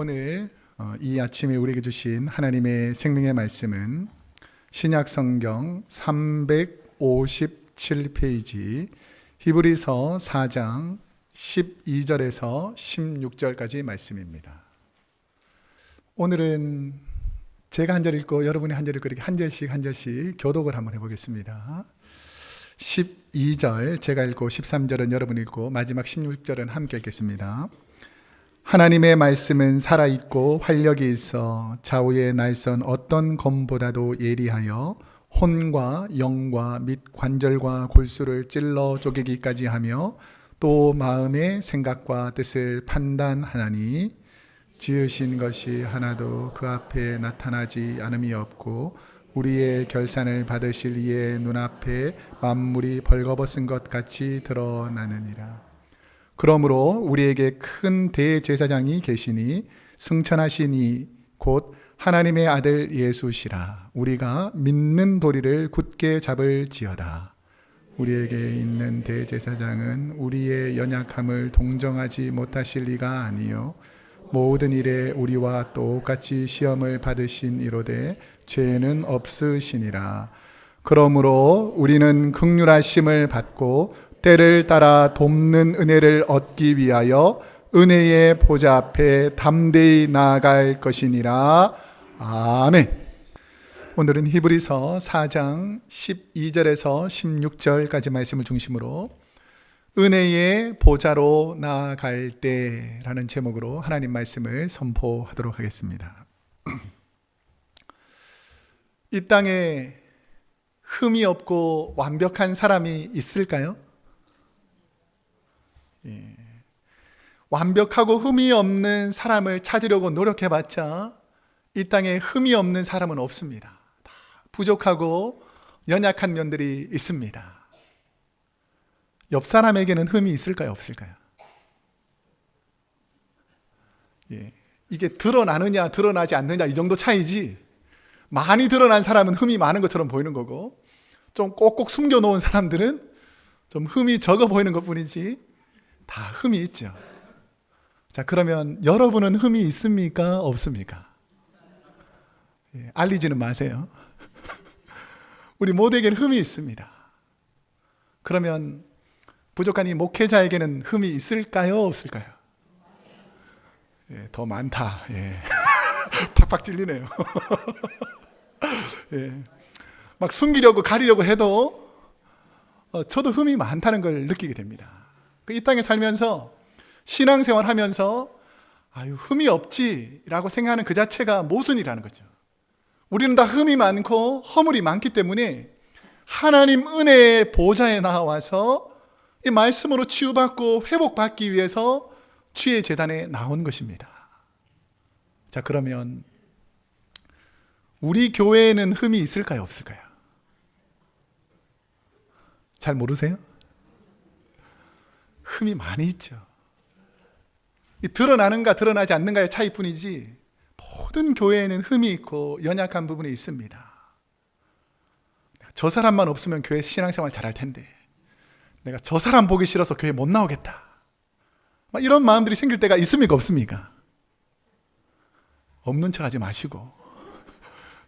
오늘 이 아침에 우리에게 주신 하나님의 생명의 말씀은 신약성경 357페이지 히브리서 4장 12절에서 16절까지 말씀입니다. 오늘은 제가 한 절 읽고 여러분이 한 절 읽고 이렇게 한 절씩 교독을 한번 해보겠습니다. 12절 제가 읽고 13절은 여러분이 읽고 마지막 16절은 함께 읽겠습니다. 하나님의 말씀은 살아있고 활력이 있어 좌우의 날선 어떤 검보다도 예리하여 혼과 영과 및 관절과 골수를 찔러 쪼개기까지 하며 또 마음의 생각과 뜻을 판단하나니 지으신 것이 하나도 그 앞에 나타나지 않음이 없고 우리의 결산을 받으실 이의 눈앞에 만물이 벌거벗은 것 같이 드러나느니라. 그러므로 우리에게 큰 대제사장이 계시니 승천하신 이 곧 하나님의 아들 예수시라. 우리가 믿는 도리를 굳게 잡을지어다. 우리에게 있는 대제사장은 우리의 연약함을 동정하지 못하실 리가 아니요 모든 일에 우리와 똑같이 시험을 받으신 이로되 죄는 없으시니라. 그러므로 우리는 긍휼하심을 받고 때를 따라 돕는 은혜를 얻기 위하여 은혜의 보좌 앞에 담대히 나아갈 것이니라. 아멘. 오늘은 히브리서 4장 12절에서 16절까지 말씀을 중심으로 은혜의 보좌로 나아갈 때라는 제목으로 하나님 말씀을 선포하도록 하겠습니다. 이 땅에 흠이 없고 완벽한 사람이 있을까요? 예. 완벽하고 흠이 없는 사람을 찾으려고 노력해봤자 이 땅에 흠이 없는 사람은 없습니다. 다 부족하고 연약한 면들이 있습니다. 옆 사람에게는 흠이 있을까요? 없을까요? 예. 이게 드러나느냐 드러나지 않느냐 이 정도 차이지 많이 드러난 사람은 흠이 많은 것처럼 보이는 거고 좀 꼭꼭 숨겨놓은 사람들은 좀 흠이 적어 보이는 것뿐이지 다 흠이 있죠. 자, 그러면 여러분은 흠이 있습니까? 없습니까? 예, 알리지는 마세요. 우리 모두에게는 흠이 있습니다. 그러면 부족한 이 목회자에게는 흠이 있을까요? 없을까요? 예, 더 많다. 예. 팍팍 찔리네요. 예. 막 숨기려고 가리려고 해도 저도 흠이 많다는 걸 느끼게 됩니다. 이 땅에 살면서 신앙생활 하면서 아유 흠이 없지라고 생각하는 그 자체가 모순이라는 거죠. 우리는 다 흠이 많고 허물이 많기 때문에 하나님 은혜의 보좌에 나와서 이 말씀으로 치유받고 회복받기 위해서 주의 제단에 나온 것입니다. 자, 그러면 우리 교회에는 흠이 있을까요? 없을까요? 잘 모르세요? 흠이 많이 있죠. 이 드러나는가 드러나지 않는가의 차이뿐이지 모든 교회에는 흠이 있고 연약한 부분이 있습니다. 저 사람만 없으면 교회 신앙생활 잘할 텐데 내가 저 사람 보기 싫어서 교회 못 나오겠다. 이런 마음들이 생길 때가 있습니까? 없습니까? 없는 척 하지 마시고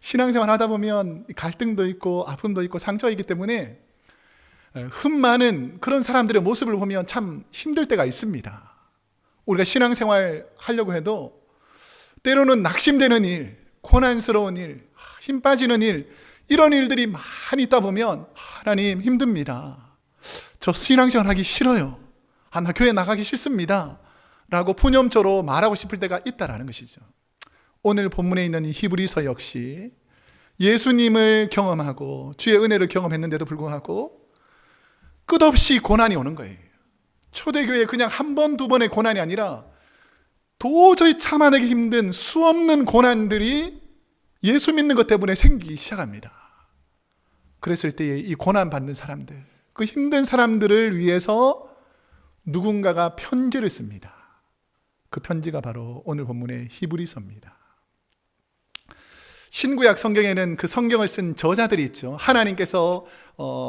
신앙생활 하다 보면 갈등도 있고 아픔도 있고 상처가 있기 때문에 흠 많은 그런 사람들의 모습을 보면 참 힘들 때가 있습니다. 우리가 신앙생활 하려고 해도 때로는 낙심되는 일, 고난스러운 일, 힘 빠지는 일 이런 일들이 많이 있다 보면 하나님 힘듭니다. 저 신앙생활 하기 싫어요. 나 교회 나가기 싫습니다. 라고 푸념조로 말하고 싶을 때가 있다라는 것이죠. 오늘 본문에 있는 이 히브리서 역시 예수님을 경험하고 주의 은혜를 경험했는데도 불구하고 끝없이 고난이 오는 거예요. 초대교회에 그냥 한 번, 두 번의 고난이 아니라 도저히 참아내기 힘든 수없는 고난들이 예수 믿는 것 때문에 생기기 시작합니다. 그랬을 때에 이 고난받는 사람들, 그 힘든 사람들을 위해서 누군가가 편지를 씁니다. 그 편지가 바로 오늘 본문의 히브리서입니다. 신구약 성경에는 그 성경을 쓴 저자들이 있죠. 하나님께서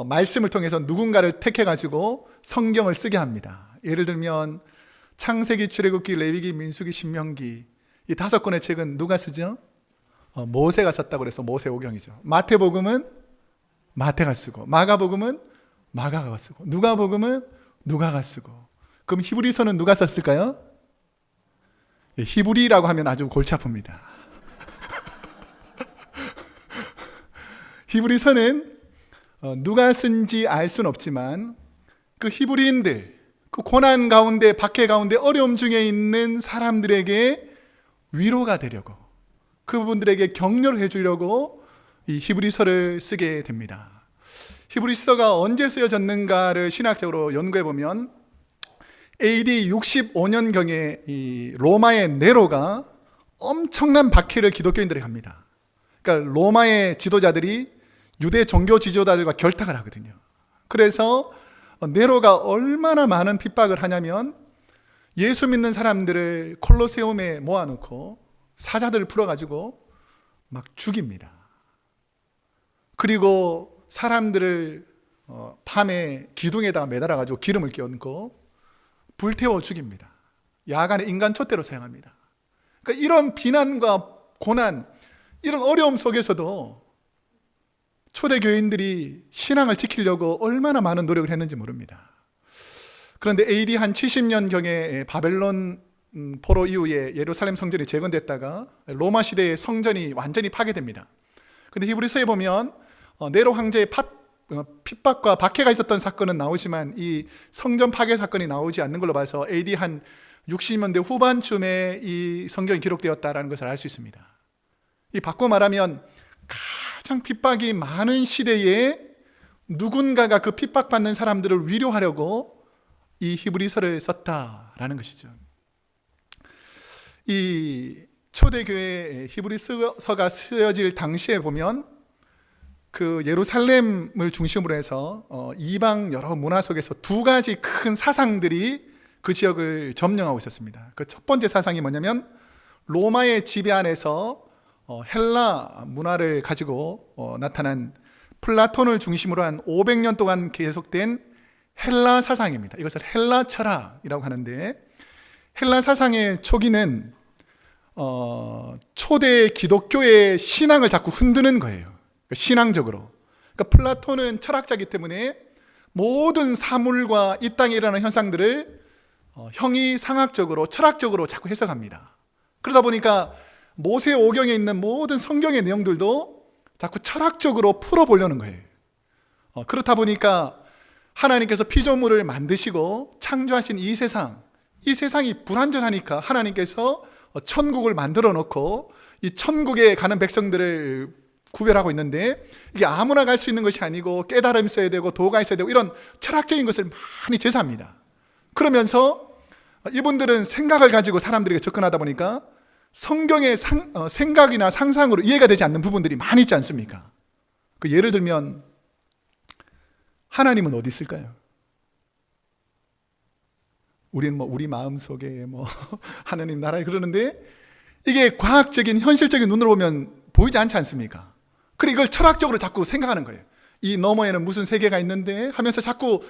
말씀을 통해서 누군가를 택해가지고 성경을 쓰게 합니다. 예를 들면 창세기, 출애굽기, 레위기, 민수기, 신명기 이 5권의 책은 누가 쓰죠? 모세가 썼다고 그래서 모세오경이죠. 마태복음은 마태가 쓰고, 마가복음은 마가가 쓰고, 누가복음은 누가가 쓰고. 그럼 히브리서는 누가 썼을까요? 히브리라고 하면 아주 골치 아픕니다. 히브리서는 누가 쓴지 알 수는 없지만 그 히브리인들, 그 고난 가운데, 박해 가운데, 어려움 중에 있는 사람들에게 위로가 되려고, 그분들에게 격려를 해주려고 이 히브리서를 쓰게 됩니다. 히브리서가 언제 쓰여졌는가를 신학적으로 연구해 보면 AD 65년경에 이 로마의 네로가 엄청난 박해를 기독교인들에게 합니다. 그러니까 로마의 지도자들이 유대 종교 지도자들과 결탁을 하거든요. 그래서 네로가 얼마나 많은 핍박을 하냐면 예수 믿는 사람들을 콜로세움에 모아놓고 사자들을 풀어가지고 막 죽입니다. 그리고 사람들을 밤에 기둥에다가 매달아가지고 기름을 끼얹고 불태워 죽입니다. 야간에 인간 촛대로 사용합니다. 그러니까 이런 비난과 고난, 이런 어려움 속에서도 초대교인들이 신앙을 지키려고 얼마나 많은 노력을 했는지 모릅니다. 그런데 AD 한 70년경에 바벨론 포로 이후에 예루살렘 성전이 재건됐다가 로마 시대의 성전이 완전히 파괴됩니다. 그런데 히브리서에 보면 네로 황제의 핍박과 박해가 있었던 사건은 나오지만 이 성전 파괴 사건이 나오지 않는 걸로 봐서 AD 한 60년대 후반쯤에 이 성경이 기록되었다는 것을 알 수 있습니다. 이 바꿔 말하면 가장 핍박이 많은 시대에 누군가가 그 핍박받는 사람들을 위로하려고 이 히브리서를 썼다라는 것이죠. 이 초대교회 히브리서가 쓰여질 당시에 보면 그 예루살렘을 중심으로 해서 이방 여러 문화 속에서 2가지 큰 사상들이 그 지역을 점령하고 있었습니다. 그 첫 번째 사상이 뭐냐면 로마의 지배 안에서 헬라 문화를 가지고 나타난 플라톤을 중심으로 한 500년 동안 계속된 헬라 사상입니다. 이것을 헬라 철학이라고 하는데, 헬라 사상의 초기는 초대 기독교의 신앙을 자꾸 흔드는 거예요. 신앙적으로. 그러니까 플라톤은 철학자이기 때문에 모든 사물과 이 땅에 일어나는 현상들을 형이상학적으로, 철학적으로 자꾸 해석합니다. 그러다 보니까 모세오경에 있는 모든 성경의 내용들도 자꾸 철학적으로 풀어보려는 거예요. 그렇다 보니까 하나님께서 피조물을 만드시고 창조하신 이 세상이 불완전하니까 하나님께서 천국을 만들어 놓고 이 천국에 가는 백성들을 구별하고 있는데, 이게 아무나 갈 수 있는 것이 아니고 깨달음이 있어야 되고 도가 있어야 되고 이런 철학적인 것을 많이 제시합니다. 그러면서 이분들은 생각을 가지고 사람들에게 접근하다 보니까 성경의 생각이나 상상으로 이해가 되지 않는 부분들이 많이 있지 않습니까? 그 예를 들면 하나님은 어디 있을까요? 우리는 우리 마음속에 하나님 나라에 그러는데 이게 과학적인 현실적인 눈으로 보면 보이지 않지 않습니까? 그리고 이걸 철학적으로 자꾸 생각하는 거예요. 이 너머에는 무슨 세계가 있는데 하면서 자꾸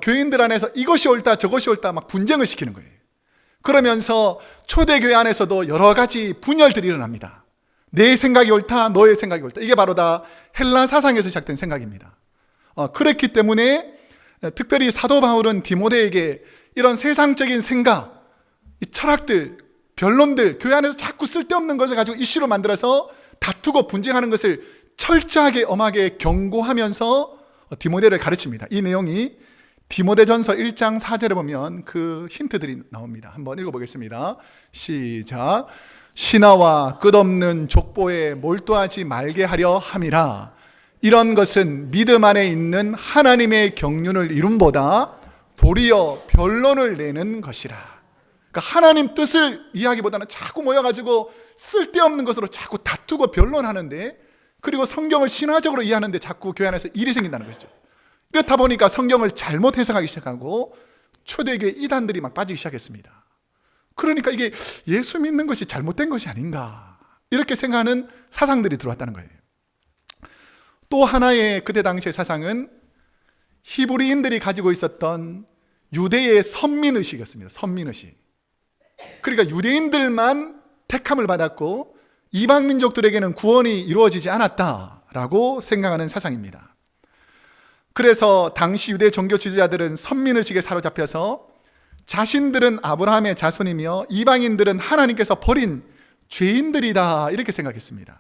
교인들 안에서 이것이 옳다 저것이 옳다 막 분쟁을 시키는 거예요. 그러면서 초대교회 안에서도 여러 가지 분열들이 일어납니다. 내 생각이 옳다, 너의 생각이 옳다. 이게 바로 다 헬라 사상에서 시작된 생각입니다. 그랬기 때문에 특별히 사도 바울은 디모데에게 이런 세상적인 생각, 이 철학들, 변론들, 교회 안에서 자꾸 쓸데없는 것을 가지고 이슈로 만들어서 다투고 분쟁하는 것을 철저하게 엄하게 경고하면서 디모데를 가르칩니다. 이 내용이 디모데전서 1장 4절에 보면 그 힌트들이 나옵니다. 한번 읽어보겠습니다. 시작. 신하와 끝없는 족보에 몰두하지 말게 하려 함이라. 이런 것은 믿음 안에 있는 하나님의 경륜을 이룸보다 도리어 변론을 내는 것이라. 그러니까 하나님 뜻을 이해하기보다는 자꾸 모여가지고 쓸데없는 것으로 자꾸 다투고 변론하는데, 그리고 성경을 신화적으로 이해하는데 자꾸 교회 안에서 일이 생긴다는 것이죠. 이렇다 보니까 성경을 잘못 해석하기 시작하고 초대교회 이단들이 막 빠지기 시작했습니다. 그러니까 이게 예수 믿는 것이 잘못된 것이 아닌가, 이렇게 생각하는 사상들이 들어왔다는 거예요. 또 하나의 그때 당시의 사상은 히브리인들이 가지고 있었던 유대의 선민의식이었습니다. 선민의식. 그러니까 유대인들만 택함을 받았고 이방 민족들에게는 구원이 이루어지지 않았다라고 생각하는 사상입니다. 그래서 당시 유대 종교 지도자들은 선민의식에 사로잡혀서 자신들은 아브라함의 자손이며 이방인들은 하나님께서 버린 죄인들이다 이렇게 생각했습니다.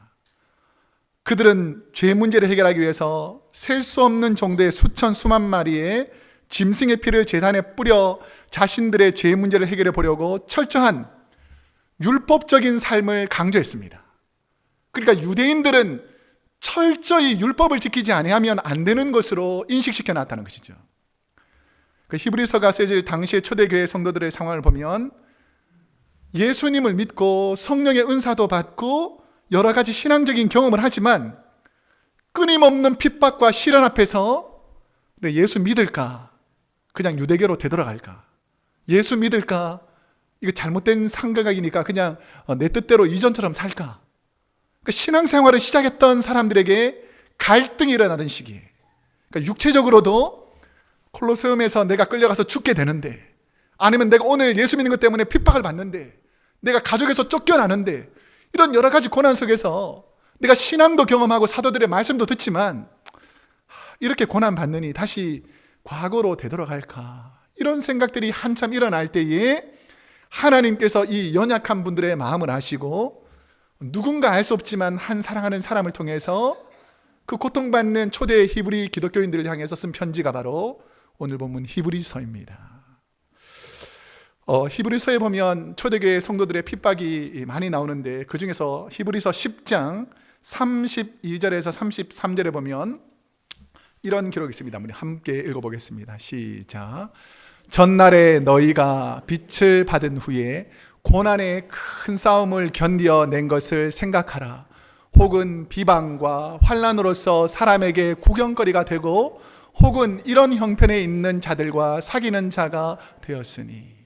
그들은 죄 문제를 해결하기 위해서 셀 수 없는 정도의 수천 수만 마리의 짐승의 피를 제단에 뿌려 자신들의 죄 문제를 해결해 보려고 철저한 율법적인 삶을 강조했습니다. 그러니까 유대인들은 철저히 율법을 지키지 아니하면 안 되는 것으로 인식시켜 놨다는 것이죠. 그 히브리서가 쓰여질 당시의 초대교회 성도들의 상황을 보면 예수님을 믿고 성령의 은사도 받고 여러 가지 신앙적인 경험을 하지만 끊임없는 핍박과 시련 앞에서 예수 믿을까? 그냥 유대교로 되돌아갈까? 예수 믿을까? 이거 잘못된 생각이니까 그냥 내 뜻대로 이전처럼 살까? 그러니까 신앙생활을 시작했던 사람들에게 갈등이 일어나던 시기에, 그러니까 육체적으로도 콜로세움에서 내가 끌려가서 죽게 되는데, 아니면 내가 오늘 예수 믿는 것 때문에 핍박을 받는데, 내가 가족에서 쫓겨나는데, 이런 여러 가지 고난 속에서 내가 신앙도 경험하고 사도들의 말씀도 듣지만 이렇게 고난 받느니 다시 과거로 되돌아갈까? 이런 생각들이 한참 일어날 때에 하나님께서 이 연약한 분들의 마음을 아시고 누군가 알 수 없지만 한 사랑하는 사람을 통해서 그 고통받는 초대 히브리 기독교인들을 향해서 쓴 편지가 바로 오늘 본문 히브리서입니다. 히브리서에 보면 초대교회 성도들의 핍박이 많이 나오는데 그 중에서 히브리서 10장 32절에서 33절에 보면 이런 기록이 있습니다. 우리 함께 읽어보겠습니다. 시작. 전날에 너희가 빛을 받은 후에 고난의 큰 싸움을 견디어 낸 것을 생각하라. 혹은 비방과 환난으로서 사람에게 구경거리가 되고 혹은 이런 형편에 있는 자들과 사귀는 자가 되었으니,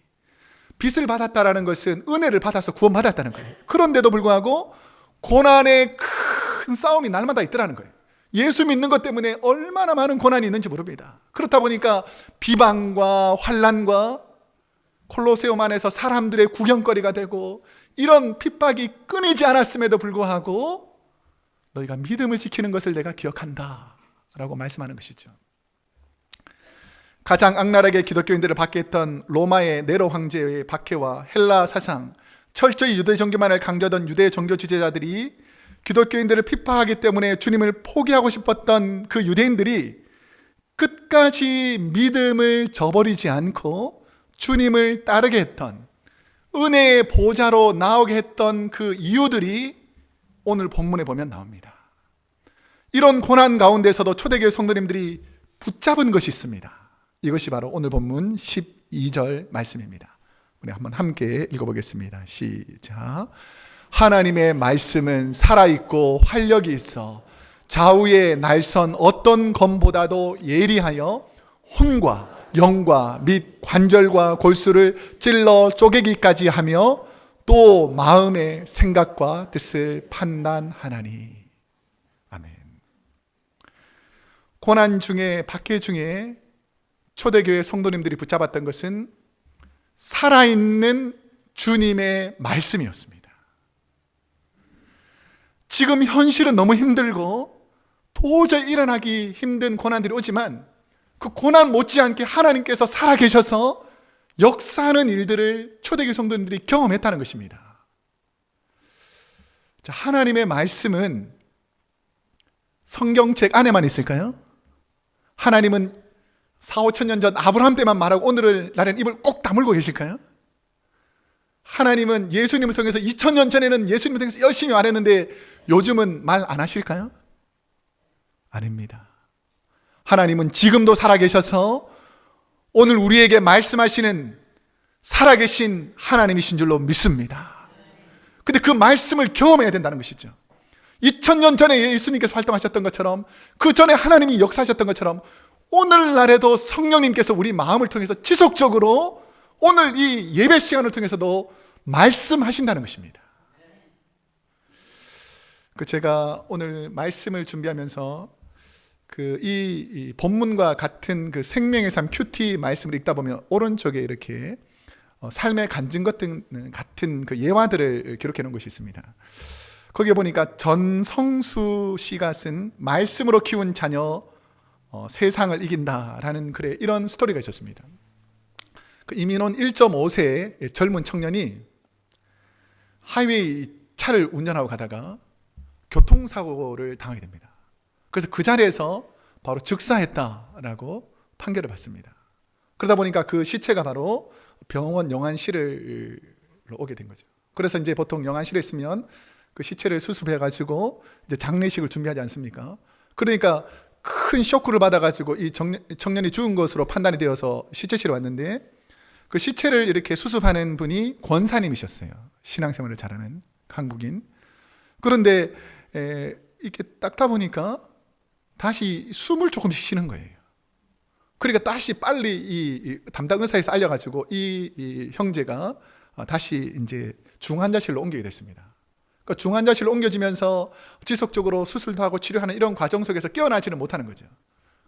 빚을 받았다라는 것은 은혜를 받아서 구원받았다는 거예요. 그런데도 불구하고 고난의 큰 싸움이 날마다 있더라는 거예요. 예수 믿는 것 때문에 얼마나 많은 고난이 있는지 모릅니다. 그렇다 보니까 비방과 환난과 콜로세움 안에서 사람들의 구경거리가 되고 이런 핍박이 끊이지 않았음에도 불구하고 너희가 믿음을 지키는 것을 내가 기억한다 라고 말씀하는 것이죠. 가장 악랄하게 기독교인들을 박해했던 로마의 네로 황제의 박해와 헬라 사상, 철저히 유대 종교만을 강조하던 유대 종교 지도자들이 기독교인들을 핍박하기 때문에 주님을 포기하고 싶었던 그 유대인들이 끝까지 믿음을 저버리지 않고 주님을 따르게 했던, 은혜의 보좌로 나오게 했던 그 이유들이 오늘 본문에 보면 나옵니다. 이런 고난 가운데서도 초대교회 성도님들이 붙잡은 것이 있습니다. 이것이 바로 오늘 본문 12절 말씀입니다. 우리 한번 함께 읽어보겠습니다. 시작. 하나님의 말씀은 살아있고 활력이 있어 좌우의 날선 어떤 검보다도 예리하여 혼과 영과 및 관절과 골수를 찔러 쪼개기까지 하며 또 마음의 생각과 뜻을 판단하나니. 아멘. 고난 중에, 박해 중에 초대교회 성도님들이 붙잡았던 것은 살아있는 주님의 말씀이었습니다. 지금 현실은 너무 힘들고 도저히 일어나기 힘든 고난들이 오지만 그 고난 못지않게 하나님께서 살아계셔서 역사하는 일들을 초대교회 성도님들이 경험했다는 것입니다. 자, 하나님의 말씀은 성경책 안에만 있을까요? 하나님은 4, 5천 년 전 아브라함 때만 말하고 오늘날에는 입을 꼭 다물고 계실까요? 하나님은 예수님을 통해서 2000년 전에는 예수님을 통해서 열심히 말했는데 요즘은 말 안 하실까요? 아닙니다. 하나님은 지금도 살아계셔서 오늘 우리에게 말씀하시는 살아계신 하나님이신 줄로 믿습니다. 근데 그 말씀을 경험해야 된다는 것이죠. 2000년 전에 예수님께서 활동하셨던 것처럼, 그 전에 하나님이 역사하셨던 것처럼 오늘날에도 성령님께서 우리 마음을 통해서 지속적으로 오늘 이 예배 시간을 통해서도 말씀하신다는 것입니다. 제가 오늘 말씀을 준비하면서 이 본문과 같은 그 생명의 삶 큐티 말씀을 읽다 보면 오른쪽에 이렇게 삶의 간증 같은 그 예화들을 기록해 놓은 것이 있습니다. 거기에 보니까 전성수 씨가 쓴 말씀으로 키운 자녀 세상을 이긴다라는 글에 이런 스토리가 있었습니다. 그 이민원 1.5세의 젊은 청년이 하이웨이 차를 운전하고 가다가 교통사고를 당하게 됩니다. 그래서 그 자리에서 바로 즉사했다라고 판결을 받습니다. 그러다 보니까 그 시체가 바로 병원 영안실을 오게 된 거죠. 그래서 이제 보통 영안실에 있으면 그 시체를 수습해가지고 이제 장례식을 준비하지 않습니까? 그러니까 큰 쇼크를 받아가지고 이 청년이 죽은 것으로 판단이 되어서 시체실에 왔는데 그 시체를 이렇게 수습하는 분이 권사님이셨어요. 신앙생활을 잘하는 한국인. 그런데 이렇게 닦다 보니까 다시 숨을 조금씩 쉬는 거예요. 그러니까 다시 빨리 이 담당 의사에서 알려가지고 이 형제가 다시 이제 중환자실로 옮기게 됐습니다. 그러니까 중환자실로 옮겨지면서 지속적으로 수술도 하고 치료하는 이런 과정 속에서 깨어나지는 못하는 거죠.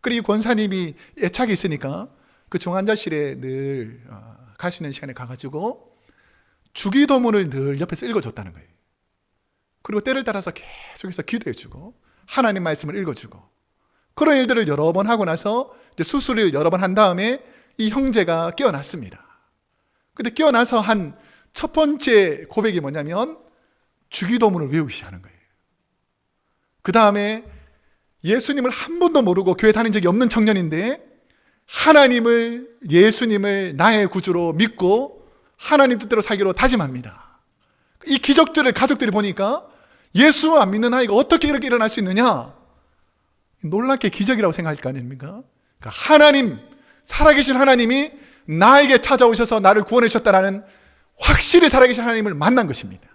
그리고 이 권사님이 애착이 있으니까 그 중환자실에 늘 갈 수 있는 시간에 가가지고 주기도문을 늘 옆에서 읽어줬다는 거예요. 그리고 때를 따라서 계속해서 기도해주고 하나님 말씀을 읽어주고 그런 일들을 여러 번 하고 나서 이제 수술을 여러 번 한 다음에 이 형제가 깨어났습니다. 근데 깨어나서 한 첫 번째 고백이 뭐냐면 주기도문을 외우기 시작하는 거예요. 그 다음에 예수님을 한 번도 모르고 교회 다닌 적이 없는 청년인데 하나님을, 예수님을 나의 구주로 믿고 하나님 뜻대로 살기로 다짐합니다. 이 기적들을 가족들이 보니까 예수 안 믿는 아이가 어떻게 이렇게 일어날 수 있느냐? 놀랍게 기적이라고 생각할 거 아닙니까? 그러니까 하나님, 살아계신 하나님이 나에게 찾아오셔서 나를 구원해 주셨다라는 확실히 살아계신 하나님을 만난 것입니다.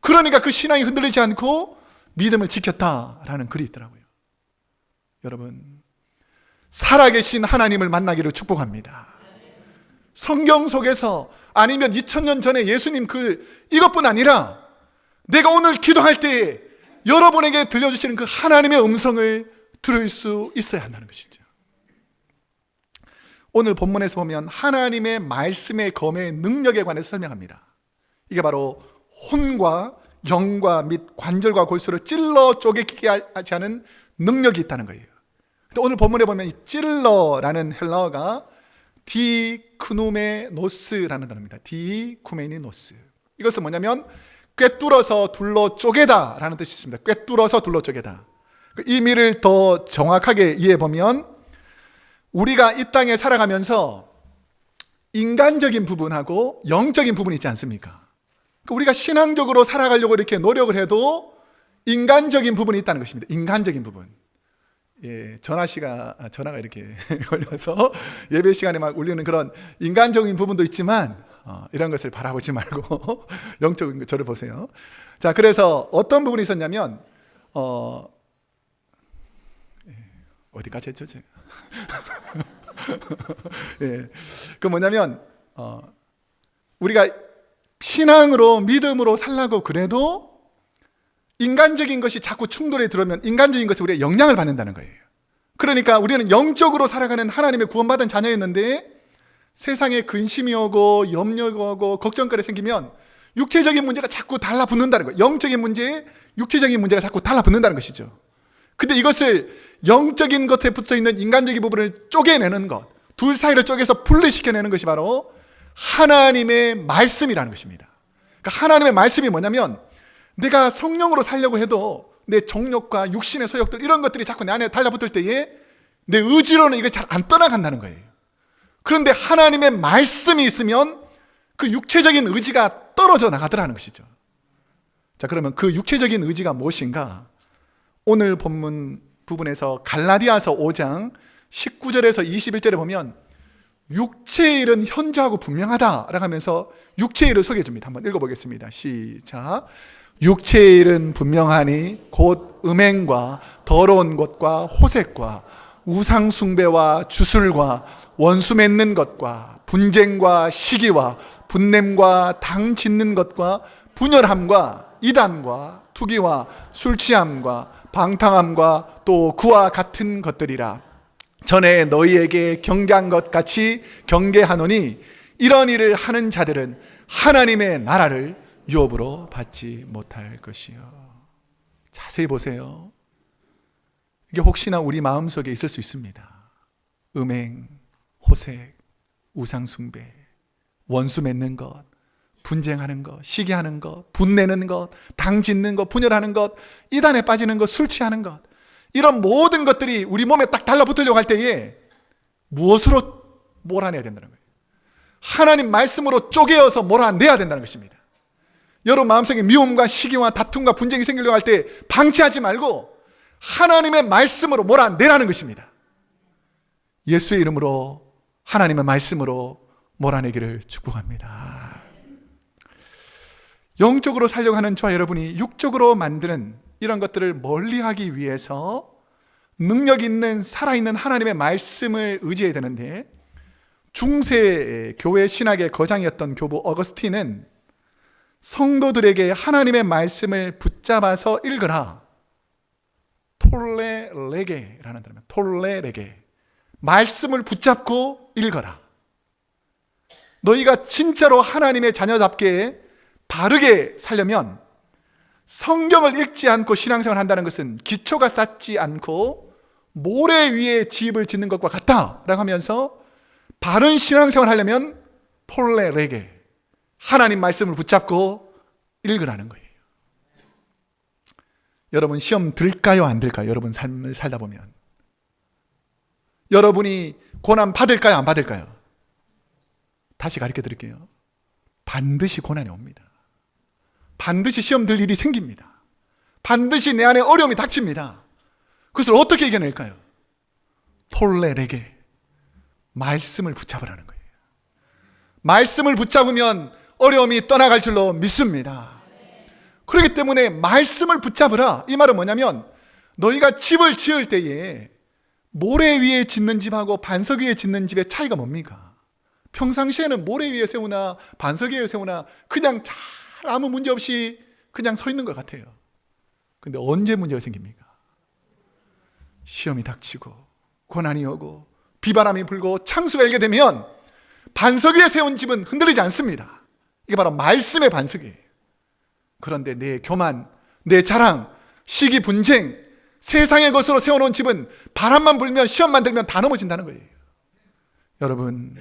그러니까 그 신앙이 흔들리지 않고 믿음을 지켰다라는 글이 있더라고요. 여러분, 살아계신 하나님을 만나기를 축복합니다. 성경 속에서 아니면 2000년 전에 예수님 글 이것뿐 아니라 내가 오늘 기도할 때에 여러분에게 들려주시는 그 하나님의 음성을 들을 수 있어야 한다는 것이죠. 오늘 본문에서 보면 하나님의 말씀의 검의 능력에 관해서 설명합니다. 이게 바로 혼과 영과 및 관절과 골수를 찔러 쪼개게 하지 않은 능력이 있다는 거예요. 근데 오늘 본문에 보면 이 찔러라는 헬라어가 디쿠누메노스라는 단어입니다. 디쿠메니노스. 이것은 뭐냐면 꿰뚫어서 둘러 쪼개다라는 뜻이 있습니다. 꿰뚫어서 둘러 쪼개다. 그 의미를 더 정확하게 이해해 보면 우리가 이 땅에 살아가면서 인간적인 부분하고 영적인 부분이 있지 않습니까? 우리가 신앙적으로 살아가려고 이렇게 노력을 해도 인간적인 부분이 있다는 것입니다. 인간적인 부분. 예, 전화가 이렇게 걸려서 예배 시간에 막 울리는 그런 인간적인 부분도 있지만 이런 것을 바라보지 말고 영적인 저를 보세요. 자, 그래서 어떤 부분이 있었냐면 어디까지 했죠, 제가? 예, 그 뭐냐면 우리가 신앙으로 믿음으로 살라고 그래도 인간적인 것이 자꾸 충돌에 들어오면 인간적인 것에 우리가 영향을 받는다는 거예요. 그러니까 우리는 영적으로 살아가는 하나님의 구원받은 자녀였는데 세상에 근심이 오고 염려가 오고 걱정거리 생기면 육체적인 문제가 자꾸 달라붙는다는 거예요. 영적인 문제에 육체적인 문제가 자꾸 달라붙는다는 것이죠. 근데 이것을 영적인 것에 붙어있는 인간적인 부분을 쪼개내는 것, 둘 사이를 쪼개서 분리시켜내는 것이 바로 하나님의 말씀이라는 것입니다. 그러니까 하나님의 말씀이 뭐냐면 내가 성령으로 살려고 해도 내 정욕과 육신의 소욕들 이런 것들이 자꾸 내 안에 달라붙을 때에 내 의지로는 이게 잘 안 떠나간다는 거예요. 그런데 하나님의 말씀이 있으면 그 육체적인 의지가 떨어져 나가더라는 것이죠. 자, 그러면 그 육체적인 의지가 무엇인가? 오늘 본문 부분에서 갈라디아서 5장 19절에서 21절에 보면 육체의 일은 현저하고 분명하다라고 하면서 육체의 일을 소개해 줍니다. 한번 읽어보겠습니다. 시작. 육체의 일은 분명하니 곧 음행과 더러운 것과 호색과 우상 숭배와 주술과 원수 맺는 것과 분쟁과 시기와 분냄과 당 짓는 것과 분열함과 이단과 투기와 술 취함과 방탕함과 또 그와 같은 것들이라. 전에 너희에게 경계한 것 같이 경계하노니 이런 일을 하는 자들은 하나님의 나라를 유업으로 받지 못할 것이요. 자세히 보세요. 이게 혹시나 우리 마음속에 있을 수 있습니다. 음행, 호색, 우상숭배, 원수 맺는 것, 분쟁하는 것, 시기하는 것, 분내는 것, 당 짓는 것, 분열하는 것, 이단에 빠지는 것, 술 취하는 것, 이런 모든 것들이 우리 몸에 딱 달라붙으려고 할 때에 무엇으로 몰아내야 된다는 거예요? 하나님 말씀으로 쪼개어서 몰아내야 된다는 것입니다. 여러분 마음속에 미움과 시기와 다툼과 분쟁이 생기려고 할 때 방치하지 말고 하나님의 말씀으로 몰아내라는 것입니다. 예수의 이름으로 하나님의 말씀으로 몰아내기를 축복합니다. 영적으로 살려고 하는 저와 여러분이 육적으로 만드는 이런 것들을 멀리하기 위해서 능력 있는 살아있는 하나님의 말씀을 의지해야 되는데, 중세 교회 신학의 거장이었던 교부 어거스틴은 성도들에게 하나님의 말씀을 붙잡아서 읽으라, 톨레레게라는 단어입니다. 톨레레게, 말씀을 붙잡고 읽어라. 너희가 진짜로 하나님의 자녀답게 바르게 살려면 성경을 읽지 않고 신앙생활을 한다는 것은 기초가 쌓지 않고 모래 위에 집을 짓는 것과 같다라고 하면서, 바른 신앙생활을 하려면 톨레레게, 하나님 말씀을 붙잡고 읽으라는 거예요. 여러분 시험 들까요 안 들까요? 여러분 삶을 살다 보면 여러분이 고난 받을까요 안 받을까요? 다시 가르쳐 드릴게요. 반드시 고난이 옵니다. 반드시 시험 들 일이 생깁니다. 반드시 내 안에 어려움이 닥칩니다. 그것을 어떻게 이겨낼까요? 톨레레게, 말씀을 붙잡으라는 거예요. 말씀을 붙잡으면 어려움이 떠나갈 줄로 믿습니다. 그렇기 때문에 말씀을 붙잡으라, 이 말은 뭐냐면, 너희가 집을 지을 때에 모래 위에 짓는 집하고 반석 위에 짓는 집의 차이가 뭡니까? 평상시에는 모래 위에 세우나 반석 위에 세우나 그냥 잘 아무 문제 없이 그냥 서 있는 것 같아요. 근데 언제 문제가 생깁니까? 시험이 닥치고 고난이 오고 비바람이 불고 창수가 일게 되면 반석 위에 세운 집은 흔들리지 않습니다. 이게 바로 말씀의 반석이에요. 그런데 내 교만, 내 자랑, 시기, 분쟁, 세상의 것으로 세워놓은 집은 바람만 불면, 시험만 들면 다 넘어진다는 거예요. 여러분,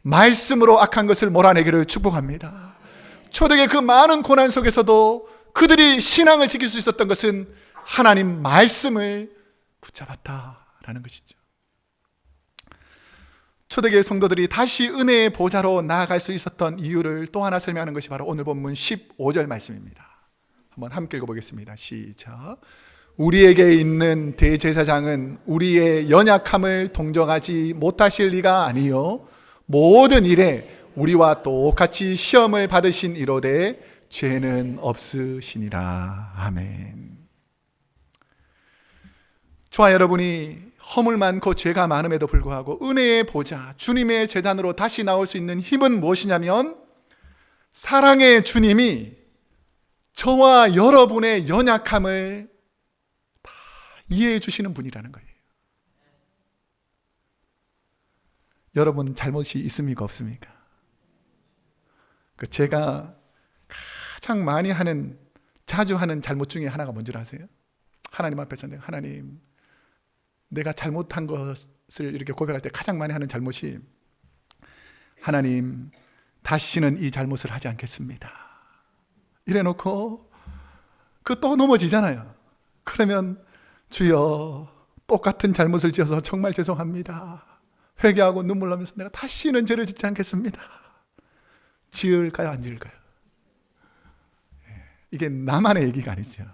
말씀으로 악한 것을 몰아내기를 축복합니다. 초대의 그 많은 고난 속에서도 그들이 신앙을 지킬 수 있었던 것은 하나님 말씀을 붙잡았다라는 것이죠. 초대교회 성도들이 다시 은혜의 보좌로 나아갈 수 있었던 이유를 또 하나 설명하는 것이 바로 오늘 본문 15절 말씀입니다. 한번 함께 읽어보겠습니다. 시작. 우리에게 있는 대제사장은 우리의 연약함을 동정하지 못하실 리가 아니요 모든 일에 우리와 똑같이 시험을 받으신 이로되 죄는 없으시니라. 아멘. 저와 여러분이 허물 많고 죄가 많음에도 불구하고 은혜의 보좌, 주님의 제단으로 다시 나올 수 있는 힘은 무엇이냐면, 사랑의 주님이 저와 여러분의 연약함을 다 이해해 주시는 분이라는 거예요. 여러분 잘못이 있습니까 없습니까? 제가 가장 많이 하는, 자주 하는 잘못 중에 하나가 뭔지 아세요? 하나님 앞에서 하나님, 내가 잘못한 것을 이렇게 고백할 때 가장 많이 하는 잘못이, 하나님, 다시는 이 잘못을 하지 않겠습니다. 이래놓고 그 또 넘어지잖아요. 그러면 주여, 똑같은 잘못을 지어서 정말 죄송합니다. 회개하고 눈물 나면서 내가 다시는 죄를 짓지 않겠습니다. 지을까요 안 지을까요? 이게 나만의 얘기가 아니죠.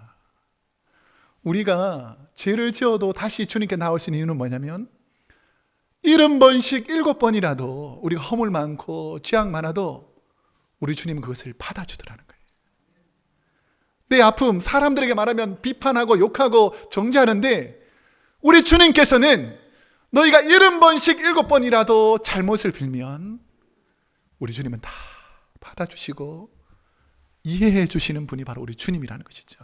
우리가 죄를 지어도 다시 주님께 나올 수 있는 이유는 뭐냐면, 70번씩 7번이라도 우리가 허물 많고 죄악 많아도 우리 주님은 그것을 받아주더라는 거예요. 내 아픔 사람들에게 말하면 비판하고 욕하고 정죄하는데, 우리 주님께서는 너희가 70번씩 7번이라도 잘못을 빌면 우리 주님은 다 받아주시고 이해해 주시는 분이 바로 우리 주님이라는 것이죠.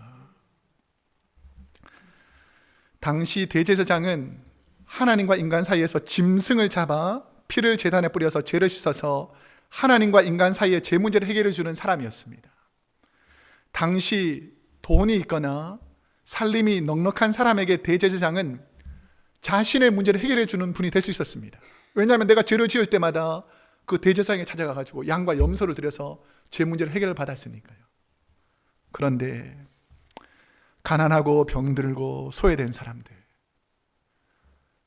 당시 대제사장은 하나님과 인간 사이에서 짐승을 잡아 피를 제단에 뿌려서 죄를 씻어서 하나님과 인간 사이의 죄 문제를 해결해 주는 사람이었습니다. 당시 돈이 있거나 살림이 넉넉한 사람에게 대제사장은 자신의 문제를 해결해 주는 분이 될 수 있었습니다. 왜냐하면 내가 죄를 지을 때마다 그 대제사장에 찾아가가지고 양과 염소를 드려서 죄 문제를 해결을 받았으니까요. 그런데 가난하고 병들고 소외된 사람들,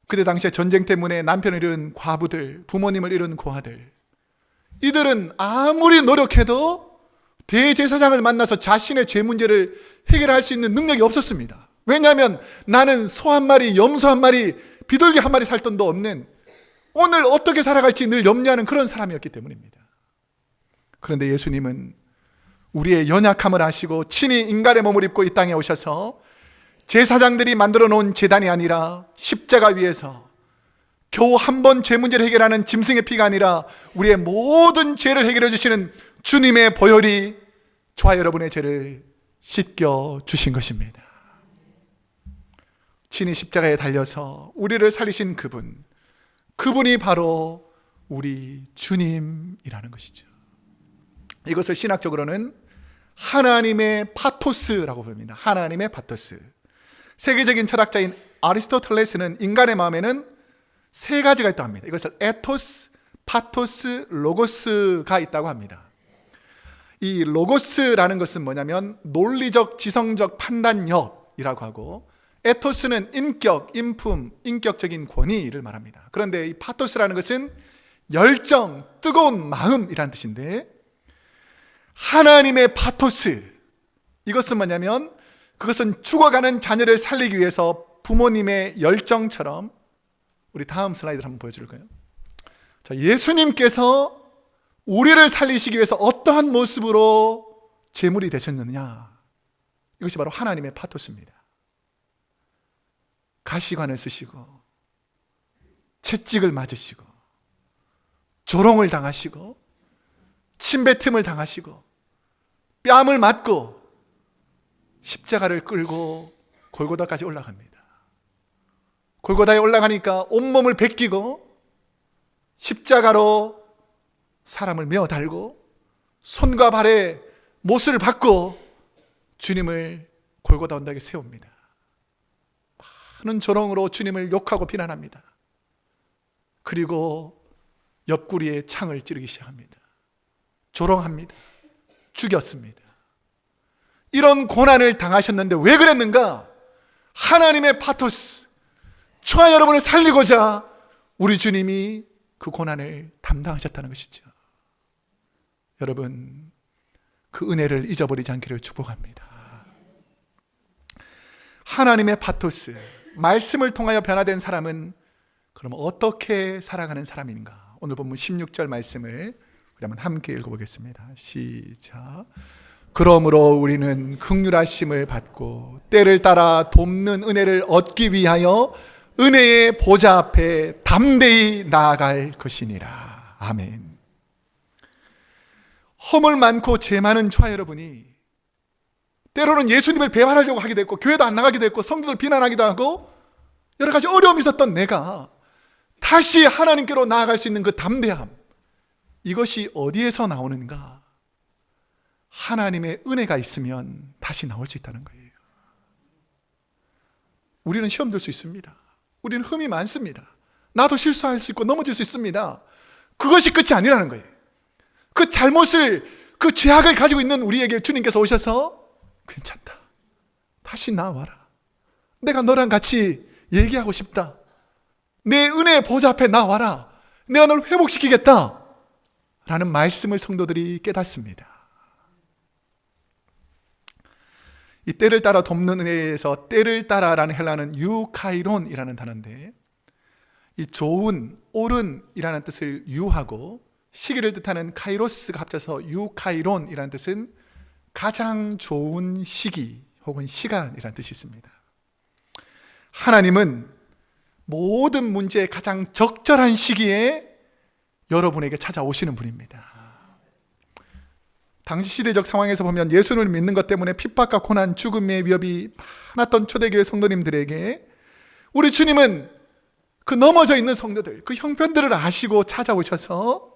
그때 당시에 전쟁 때문에 남편을 잃은 과부들, 부모님을 잃은 고아들, 이들은 아무리 노력해도 대제사장을 만나서 자신의 죄 문제를 해결할 수 있는 능력이 없었습니다. 왜냐하면 나는 소 한 마리, 염소 한 마리, 비둘기 한 마리 살 돈도 없는, 오늘 어떻게 살아갈지 늘 염려하는 그런 사람이었기 때문입니다. 그런데 예수님은 우리의 연약함을 아시고 친히 인간의 몸을 입고 이 땅에 오셔서 제사장들이 만들어 놓은 제단이 아니라 십자가 위에서 겨우 한 번 죄 문제를 해결하는 짐승의 피가 아니라 우리의 모든 죄를 해결해 주시는 주님의 보혈이 저와 여러분의 죄를 씻겨 주신 것입니다. 친히 십자가에 달려서 우리를 살리신 그분이 바로 우리 주님이라는 것이죠. 이것을 신학적으로는 하나님의 파토스라고 부릅니다. 하나님의 파토스. 세계적인 철학자인 아리스토텔레스는 인간의 마음에는 세 가지가 있다고 합니다. 이것을 에토스, 파토스, 로고스가 있다고 합니다. 이 로고스라는 것은 뭐냐면 논리적, 지성적 판단력이라고 하고, 에토스는 인격, 인품, 인격적인 권위를 말합니다. 그런데 이 파토스라는 것은 열정, 뜨거운 마음이라는 뜻인데, 하나님의 파토스, 이것은 뭐냐면 그것은 죽어가는 자녀를 살리기 위해서 부모님의 열정처럼, 우리 다음 슬라이드를 한번 보여줄까요? 자, 예수님께서 우리를 살리시기 위해서 어떠한 모습으로 제물이 되셨느냐, 이것이 바로 하나님의 파토스입니다. 가시관을 쓰시고 채찍을 맞으시고 조롱을 당하시고 침뱉음을 당하시고 뺨을 맞고 십자가를 끌고 골고다까지 올라갑니다. 골고다에 올라가니까 온몸을 벗기고 십자가로 사람을 메어 달고 손과 발에 못을 박고 주님을 골고다 언덕에 세웁니다. 많은 조롱으로 주님을 욕하고 비난합니다. 그리고 옆구리에 창을 찌르기 시작합니다. 조롱합니다. 죽였습니다. 이런 고난을 당하셨는데 왜 그랬는가? 하나님의 파토스, 저와 여러분을 살리고자 우리 주님이 그 고난을 담당하셨다는 것이죠. 여러분, 그 은혜를 잊어버리지 않기를 축복합니다. 하나님의 파토스, 말씀을 통하여 변화된 사람은 그럼 어떻게 살아가는 사람인가? 오늘 본문 16절 말씀을 우리 한번 함께 읽어보겠습니다. 시작. 그러므로 우리는 긍휼하심을 받고 때를 따라 돕는 은혜를 얻기 위하여 은혜의 보좌 앞에 담대히 나아갈 것이니라. 아멘. 허물 많고 죄 많은 저와 여러분이 때로는 예수님을 배반하려고 하기도 했고 교회도 안 나가기도 했고 성도들 비난하기도 하고 여러 가지 어려움이 있었던 내가 다시 하나님께로 나아갈 수 있는 그 담대함, 이것이 어디에서 나오는가? 하나님의 은혜가 있으면 다시 나올 수 있다는 거예요. 우리는 시험 들 수 있습니다. 우리는 흠이 많습니다. 나도 실수할 수 있고 넘어질 수 있습니다. 그것이 끝이 아니라는 거예요. 그 잘못을, 그 죄악을 가지고 있는 우리에게 주님께서 오셔서 괜찮다, 다시 나와라, 내가 너랑 같이 얘기하고 싶다, 내 은혜의 보좌 앞에 나와라, 내가 너를 회복시키겠다 라는 말씀을 성도들이 깨닫습니다. 이 때를 따라 돕는 은혜에서 때를 따라라는 헬라는 유카이론이라는 단어인데, 이 좋은, 옳은이라는 뜻을 유하고 시기를 뜻하는 카이로스가 합쳐서 유카이론이라는 뜻은 가장 좋은 시기 혹은 시간이라는 뜻이 있습니다. 하나님은 모든 문제의 가장 적절한 시기에 여러분에게 찾아오시는 분입니다. 당시 시대적 상황에서 보면 예수를 믿는 것 때문에 핍박과 고난, 죽음의 위협이 많았던 초대교회 성도님들에게 우리 주님은 그 넘어져 있는 성도들, 그 형편들을 아시고 찾아오셔서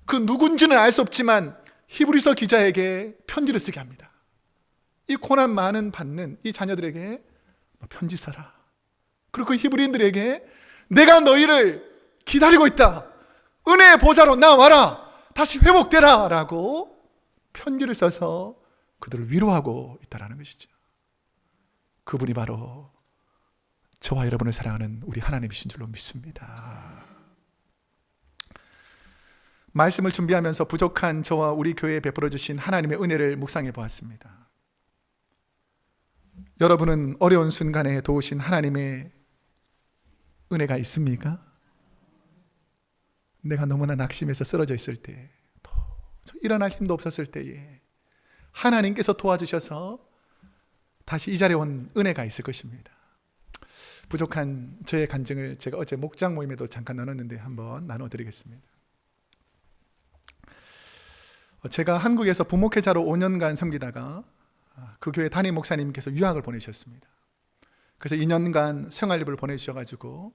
그 누군지는 알 수 없지만 히브리서 기자에게 편지를 쓰게 합니다. 이 고난 많은 받는 이 자녀들에게 편지 써라. 그리고 그 히브리인들에게 내가 너희를 기다리고 있다. 은혜의 보좌로 나와라. 다시 회복되라. 라고 편지를 써서 그들을 위로하고 있다는 것이죠. 그분이 바로 저와 여러분을 사랑하는 우리 하나님이신 줄로 믿습니다. 말씀을 준비하면서 부족한 저와 우리 교회에 베풀어 주신 하나님의 은혜를 묵상해 보았습니다. 여러분은 어려운 순간에 도우신 하나님의 은혜가 있습니까? 내가 너무나 낙심해서 쓰러져 있을 때, 일어날 힘도 없었을 때에 하나님께서 도와주셔서 다시 이 자리에 온 은혜가 있을 것입니다. 부족한 저의 간증을 제가 어제 목장 모임에도 잠깐 나눴는데 한번 나눠드리겠습니다. 제가 한국에서 부목회자로 5년간 섬기다가 그 교회 담임 목사님께서 유학을 보내셨습니다. 그래서 2년간 생활립을 보내주셔가지고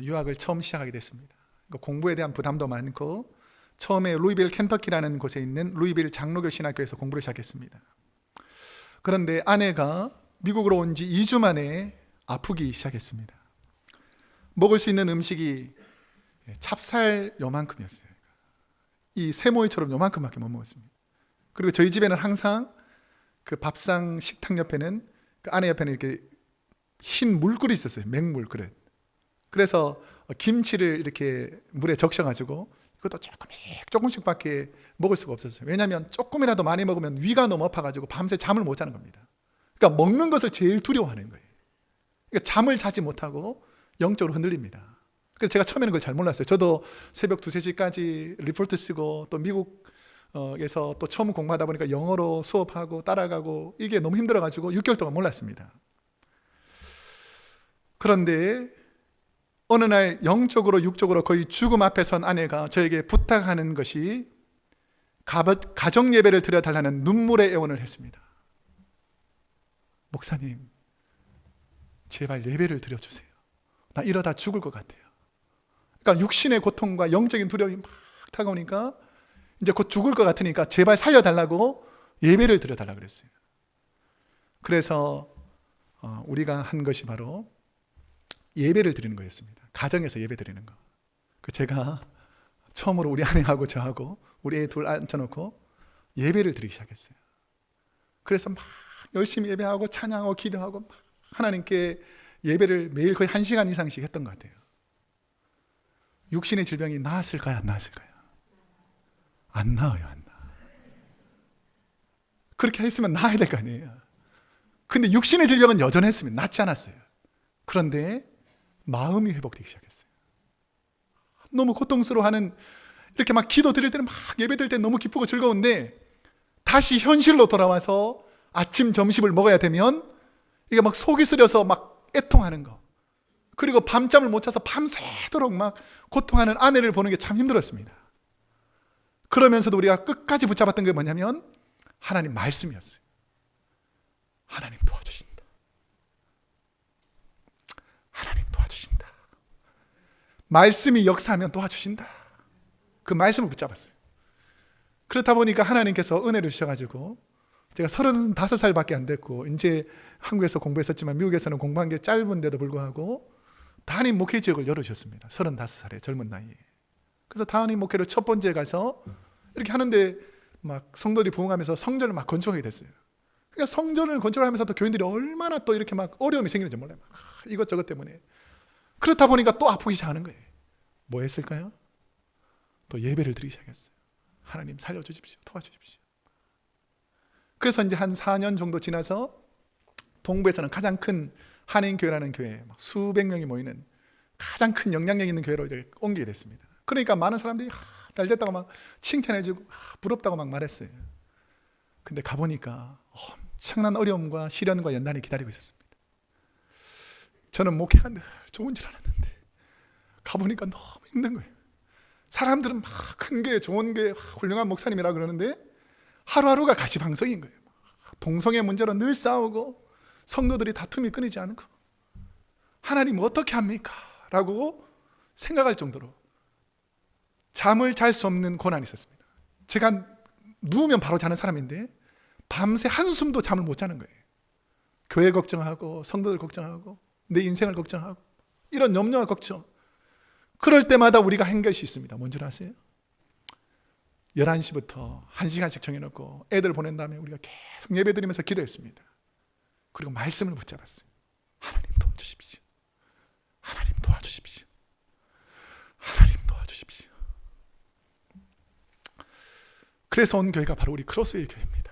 유학을 처음 시작하게 됐습니다. 공부에 대한 부담도 많고 처음에 루이빌 켄터키라는 곳에 있는 루이빌 장로교 신학교에서 공부를 시작했습니다. 그런데 아내가 미국으로 온 지 2주 만에 아프기 시작했습니다. 먹을 수 있는 음식이 찹쌀 요만큼이었어요. 이 세모이처럼 요만큼밖에 못 먹었습니다. 그리고 저희 집에는 항상 그 밥상 식탁 옆에는 그 아내 옆에는 이렇게 흰 물그릇이 있었어요. 맹물 그릇. 그래서 김치를 이렇게 물에 적셔가지고 이것도 조금씩밖에 먹을 수가 없었어요. 왜냐하면 조금이라도 많이 먹으면 위가 너무 아파가지고 밤새 잠을 못 자는 겁니다. 그러니까 먹는 것을 제일 두려워하는 거예요. 그러니까 잠을 자지 못하고 영적으로 흔들립니다. 그래서 제가 처음에는 그걸 잘 몰랐어요. 저도 새벽 2, 3시까지 리포트 쓰고 또 미국에서 또 처음 공부하다 보니까 영어로 수업하고 따라가고 이게 너무 힘들어가지고 6개월 동안 몰랐습니다. 그런데 어느 날 영적으로 육적으로 거의 죽음 앞에 선 아내가 저에게 부탁하는 것이 가정 예배를 드려달라는 눈물의 애원을 했습니다. 목사님, 제발 예배를 드려주세요. 나 이러다 죽을 것 같아요. 그러니까 육신의 고통과 영적인 두려움이 막 다가오니까 이제 곧 죽을 것 같으니까 제발 살려달라고 예배를 드려달라고 그랬어요. 그래서 우리가 한 것이 바로 예배를 드리는 거였습니다. 가정에서 예배 드리는 거. 제가 처음으로 우리 아내하고 저하고 우리 애 둘 앉혀놓고 예배를 드리기 시작했어요. 그래서 막 열심히 예배하고 찬양하고 기도하고 막 하나님께 예배를 매일 거의 1시간 이상씩 했던 것 같아요. 육신의 질병이 나았을까요? 안 나았을까요? 안 나아요, 안 나아. 그렇게 했으면 나아야 될 거 아니에요. 근데 육신의 질병은 여전했습니다. 낫지 않았어요. 그런데 마음이 회복되기 시작했어요. 너무 고통스러워하는, 이렇게 막 기도 드릴 때는 막 예배 드릴 때는 너무 기쁘고 즐거운데 다시 현실로 돌아와서 아침 점심을 먹어야 되면 이게 막 속이 쓰려서 막 애통하는 거, 그리고 밤잠을 못 자서 밤새도록 막 고통하는 아내를 보는 게 참 힘들었습니다. 그러면서도 우리가 끝까지 붙잡았던 게 뭐냐면 하나님 말씀이었어요. 하나님 도와주신다. 하나님 도와주신다. 말씀이 역사하면 도와주신다. 그 말씀을 붙잡았어요. 그렇다 보니까 하나님께서 은혜를 주셔가지고 제가 35살밖에 안 됐고 이제 한국에서 공부했었지만 미국에서는 공부한 게 짧은데도 불구하고 담임 목회 지역을 열어주셨습니다. 35살의 젊은 나이에. 그래서 담임 목회를 첫 번째 가서 이렇게 하는데 막 성도들이 부흥하면서 성전을 막 건축하게 됐어요. 그러니까 성전을 건축하면서 또 교인들이 얼마나 또 이렇게 막 어려움이 생기는지 몰라요. 막 이것저것 때문에. 그렇다 보니까 또 아프기 시작하는 거예요. 뭐 했을까요? 또 예배를 드리기 시작했어요. 하나님 살려주십시오. 도와주십시오. 그래서 이제 한 4년 정도 지나서 동부에서는 가장 큰 한인교회라는 교회, 막 수백 명이 모이는 가장 큰 영향력 있는 교회로 옮기게 됐습니다. 그러니까 많은 사람들이 잘 됐다고 막 칭찬해주고 부럽다고 막 말했어요. 근데 가보니까 엄청난 어려움과 시련과 연단이 기다리고 있었습니다. 저는 목회가 늘 좋은 줄 알았는데 가보니까 너무 힘든 거예요. 사람들은 막 큰 교회, 좋은 교회, 훌륭한 목사님이라 그러는데 하루하루가 가시방석인 거예요. 동성애 문제로 늘 싸우고 성도들이 다툼이 끊이지 않고 하나님 어떻게 합니까? 라고 생각할 정도로 잠을 잘 수 없는 고난이 있었습니다. 제가 누우면 바로 자는 사람인데 밤새 한숨도 잠을 못 자는 거예요. 교회 걱정하고 성도들 걱정하고 내 인생을 걱정하고 이런 염려와 걱정. 그럴 때마다 우리가 한 것이 있습니다. 뭔 줄 아세요? 11시부터 1시간씩 정해놓고 애들 보낸 다음에 우리가 계속 예배드리면서 기도했습니다. 그리고 말씀을 붙잡았어요. 하나님 도와주십시오. 하나님 도와주십시오. 하나님 도와주십시오. 그래서 온 교회가 바로 우리 크로스웨이 교회입니다.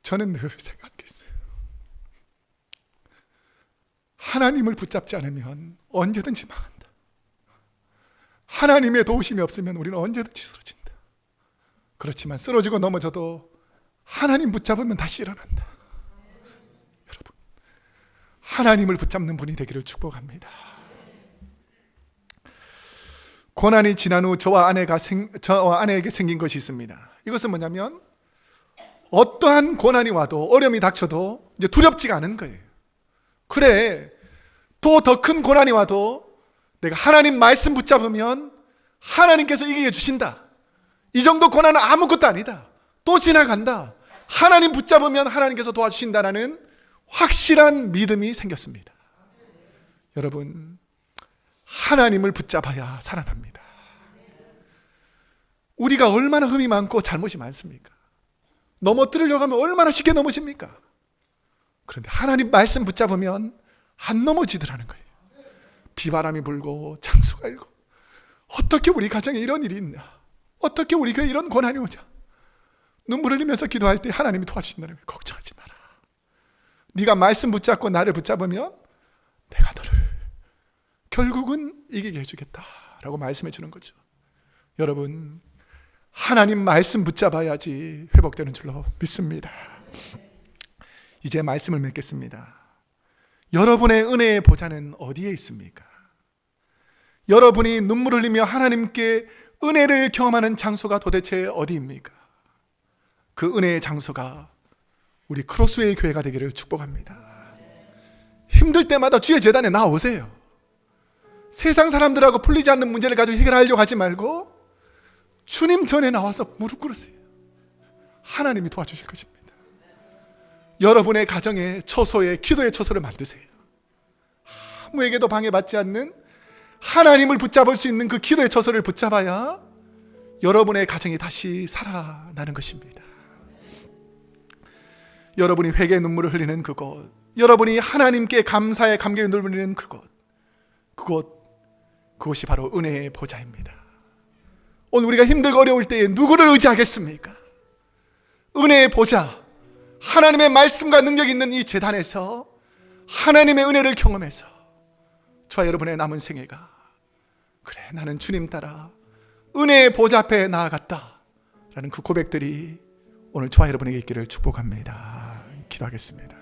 저는 늘 생각한 게 있어요. 하나님을 붙잡지 않으면 언제든지 망한다. 하나님의 도우심이 없으면 우리는 언제든지 쓰러진다. 그렇지만 쓰러지고 넘어져도 하나님 붙잡으면 다시 일어난다. 여러분, 하나님을 붙잡는 분이 되기를 축복합니다. 고난이 지난 후 저와 아내에게 생긴 것이 있습니다. 이것은 뭐냐면 어떠한 고난이 와도 어려움이 닥쳐도 이제 두렵지가 않은 거예요. 그래, 또 더 큰 고난이 와도 내가 하나님 말씀 붙잡으면 하나님께서 이기게 주신다. 이 정도 고난은 아무것도 아니다. 또 지나간다. 하나님 붙잡으면 하나님께서 도와주신다라는 확실한 믿음이 생겼습니다. 여러분, 하나님을 붙잡아야 살아납니다. 우리가 얼마나 흠이 많고 잘못이 많습니까? 넘어뜨리려고 하면 얼마나 쉽게 넘어집니까? 그런데 하나님 말씀 붙잡으면 안 넘어지더라는 거예요. 비바람이 불고 창수가 일고 어떻게 우리 가정에 이런 일이 있냐? 어떻게 우리 교회에 이런 고난이 오냐? 눈물 흘리면서 기도할 때 하나님이 도와주신다는 거예요. 걱정하지 마라. 네가 말씀 붙잡고 나를 붙잡으면 내가 너를 결국은 이기게 해주겠다라고 말씀해 주는 거죠. 여러분, 하나님 말씀 붙잡아야지 회복되는 줄로 믿습니다. 이제 말씀을 맺겠습니다. 여러분의 은혜의 보좌는 어디에 있습니까? 여러분이 눈물 흘리며 하나님께 은혜를 경험하는 장소가 도대체 어디입니까? 그 은혜의 장소가 우리 크로스웨이 교회가 되기를 축복합니다. 힘들 때마다 주의 제단에 나오세요. 세상 사람들하고 풀리지 않는 문제를 가지고 해결하려고 하지 말고 주님 전에 나와서 무릎 꿇으세요. 하나님이 도와주실 것입니다. 여러분의 가정의 처소에 기도의 처소를 만드세요. 아무에게도 방해받지 않는 하나님을 붙잡을 수 있는 그 기도의 처소를 붙잡아야 여러분의 가정이 다시 살아나는 것입니다. 여러분이 회개의 눈물을 흘리는 그곳, 여러분이 하나님께 감사의 감격의 눈물을 흘리는 그곳이 바로 은혜의 보좌입니다. 오늘 우리가 힘들고 어려울 때에 누구를 의지하겠습니까? 은혜의 보좌, 하나님의 말씀과 능력이 있는 이 제단에서 하나님의 은혜를 경험해서 저와 여러분의 남은 생애가 그래, 나는 주님 따라 은혜의 보좌 앞에 나아갔다 라는 그 고백들이 오늘 저와 여러분에게 있기를 축복합니다. 기도하겠습니다.